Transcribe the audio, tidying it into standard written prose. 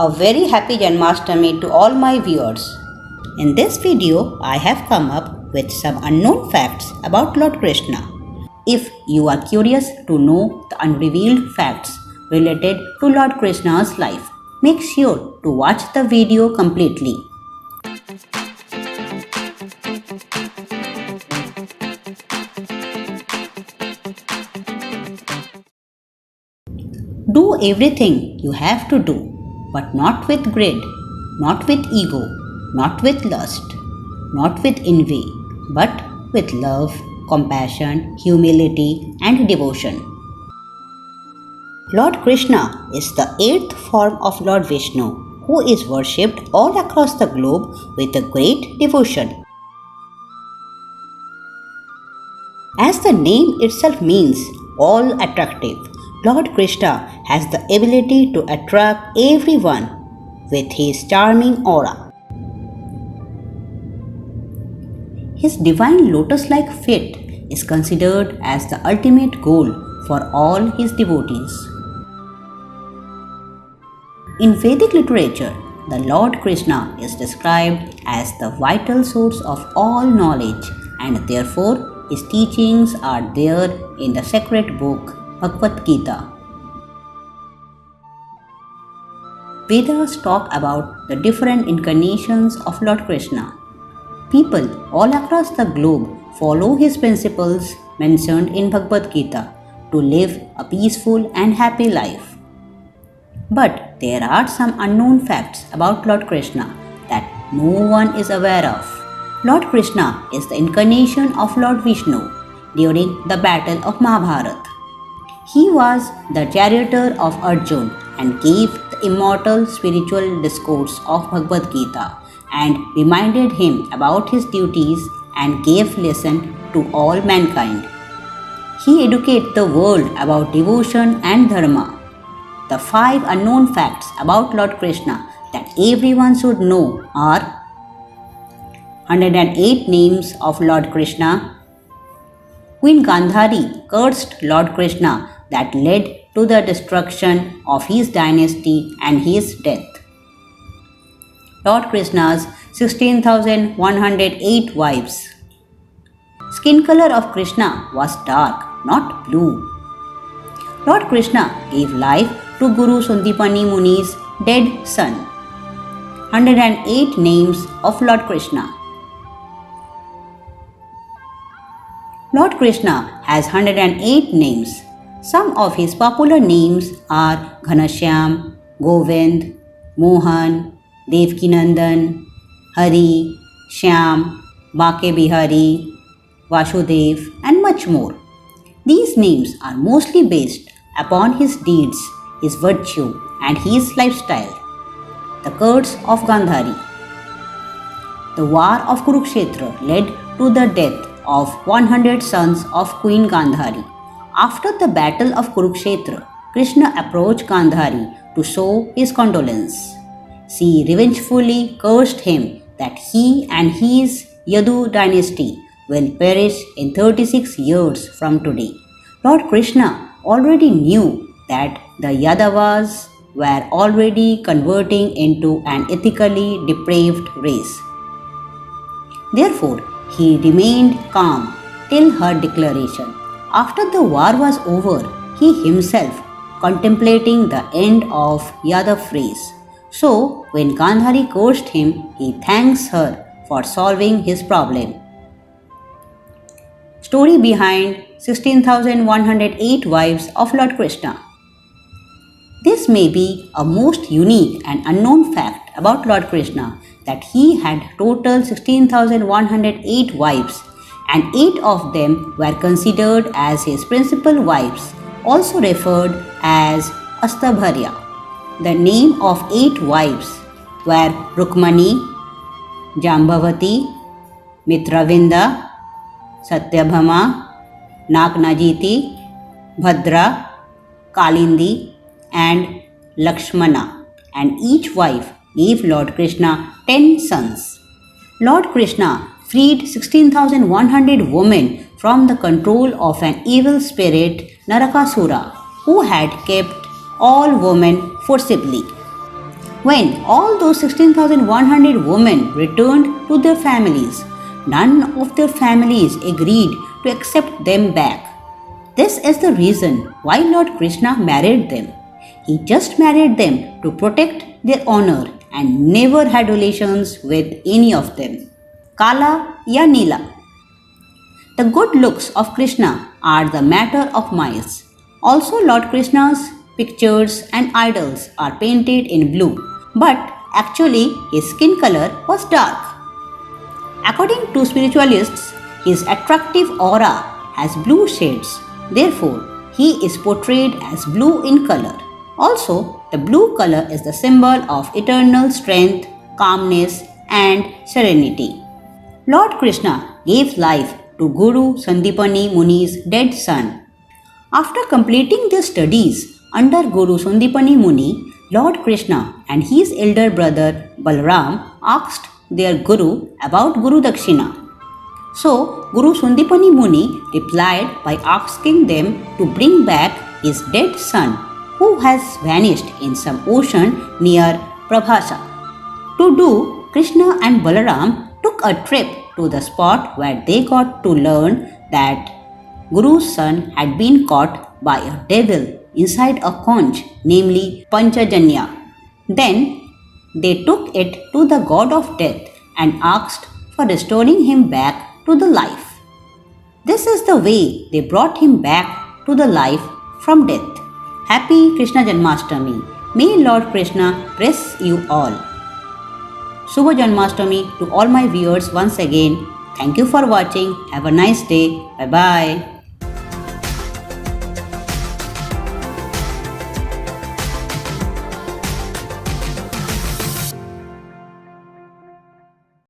A very happy Janmashtami to all my viewers. In this video, I have come up with some unknown facts about Lord Krishna. If you are curious to know the unrevealed facts related to Lord Krishna's life, make sure to watch the video completely. Do everything you have to do, but not with greed, not with ego, not with lust, not with envy, but with love, compassion, humility, and devotion. Lord Krishna is the eighth form of Lord Vishnu, who is worshipped all across the globe with a great devotion. As the name itself means, all attractive, Lord Krishna has the ability to attract everyone with his charming aura. His divine lotus-like feet is considered as the ultimate goal for all his devotees. In Vedic literature, the Lord Krishna is described as the vital source of all knowledge, and therefore his teachings are there in the sacred book Bhagavad Gita. Vedas talk about the different incarnations of Lord Krishna. People all across the globe follow his principles mentioned in Bhagavad Gita to live a peaceful and happy life. But there are some unknown facts about Lord Krishna that no one is aware of. Lord Krishna is the incarnation of Lord Vishnu during the battle of Mahabharata. He was the charioteer of Arjun and gave the immortal spiritual discourse of Bhagavad Gita and reminded him about his duties and gave lesson to all mankind. He educated the world about devotion and dharma. The 5 unknown facts about Lord Krishna that everyone should know are 108 names of Lord Krishna. Queen Gandhari cursed Lord Krishna that led to the destruction of his dynasty and his death. Lord Krishna's 16,108 wives. Skin color of Krishna was dark, not blue. Lord Krishna gave life to Guru Sundipani Muni's dead son. 108 names of Lord Krishna. Lord Krishna has 108 names. Some of his popular names are Ghanashyam, Govind, Mohan, Devkinandan, Hari, Shyam, Bake Bihari, Vasudev, and much more. These names are mostly based upon his deeds, his virtue, and his lifestyle. The curse of Gandhari. The war of Kurukshetra led to the death of 100 sons of Queen Gandhari. After the battle of Kurukshetra, Krishna approached Gandhari to show his condolence. She revengefully cursed him that he and his Yadu dynasty will perish in 36 years from today. Lord Krishna already knew that the Yadavas were already converting into an ethically depraved race. Therefore, he remained calm till her declaration. After the war was over, he himself contemplating the end of Yadav race. So, when Gandhari cursed him, he thanks her for solving his problem. Story behind 16,108 wives of Lord Krishna. This may be a most unique and unknown fact about Lord Krishna that he had total 16,108 wives, and 8 of them were considered as his principal wives, also referred as Astabharya. The name of 8 wives were Rukmani, Jambavati, Mitravinda, Satyabhama, Nagnajiti, Bhadra, Kalindi, and Lakshmana, and each wife gave Lord Krishna 10 sons. Lord Krishna freed 16,100 women from the control of an evil spirit, Narakasura, who had kept all women forcibly. When all those 16,100 women returned to their families, none of their families agreed to accept them back. This is the reason why Lord Krishna married them. He just married them to protect their honor and never had relations with any of them. Kala ya Nila. The good looks of Krishna are the matter of miles. Also, Lord Krishna's pictures and idols are painted in blue, but actually his skin color was dark. According to spiritualists, his attractive aura has blue shades. Therefore, he is portrayed as blue in color. Also, the blue color is the symbol of eternal strength, calmness, and serenity. Lord Krishna gave life to Guru Sandipani Muni's dead son. After completing their studies under Guru Sandipani Muni, Lord Krishna and his elder brother Balram asked their Guru about Guru Dakshina. So, Guru Sandipani Muni replied by asking them to bring back his dead son who has vanished in some ocean near Prabhasa. To do, Krishna and Balaram took a trip to the spot where they got to learn that Guru's son had been caught by a devil inside a conch, namely Panchajanya. Then they took it to the god of death and asked for restoring him back to the life. This is the way they brought him back to the life from death. Happy Krishna Janmashtami. May Lord Krishna bless you all. Shubha Janmashtami to all my viewers once again. Thank you for watching. Have a nice day. Bye bye.